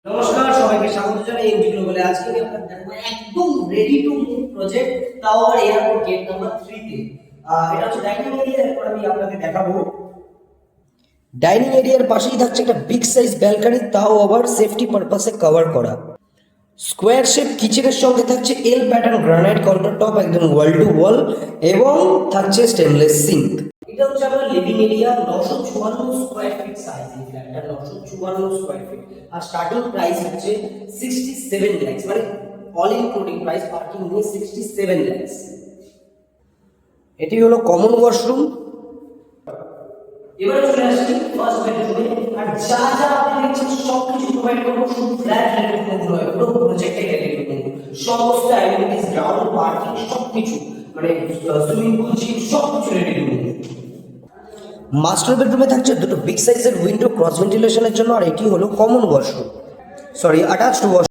নমস্কার, সবাইকে স্বাগত জানাই এমজি গ্লোবালে। আজকে আমি আপনাদের দেখাবো একদম রেডি টু মুভ প্রজেক্ট, তাও আবার এয়ারপোর্ট গেট নাম্বার 3 তে। এটা হচ্ছে ডাইনিং এরিয়া। এরপর আমি আপনাদের দেখাবো ডাইনিং এরিয়ার পাশেই থাকছে একটা বিগ সাইজ ব্যালকনি, তাও আবার সেফটি পারপাসে কভার করা। স্কোয়ার শেপ কিচেনের সঙ্গে থাকছে এল প্যাটার্ন গ্রানাইট কাউন্টার টপ, একদম ওয়াল টু ওয়াল, এবং থাকছে স্টেনলেস সিঙ্ক। এটা হচ্ছে আপনার living area, 954 square feet size. এই ফ্ল্যাটটা 954 square feet, are starting price হচ্ছে 67 লাখস, মানে অল ইনক্লুডিং প্রাইস পার্কিং নিয়ে 67 লাখস। এটি হলো কমন ওয়াশরুম। এবারে চলে আসছি ফার্স্ট বেডরুমে। আর যা যা আপনি দেখছেন সবকিছু প্রোভাইড করবো শুধু ফ্ল্যাট রেন্টের মধ্যে নয়, পুরো প্রজেক্টে রেন্টের মধ্যে। সমস্ত অ্যামিনিটিস, গ্রাউন্ড পার্কিং, সবকিছু, মানে সুইমিং পুল, জিম, সবকিছু রেডি করবো। মাস্টার বেডরুমে থাকছে দুটো বিগ সাইজের উইন্ডো ক্রস ভেন্টিলেশনের জন্য, আর এটি হলো common washroom, sorry attached washroom.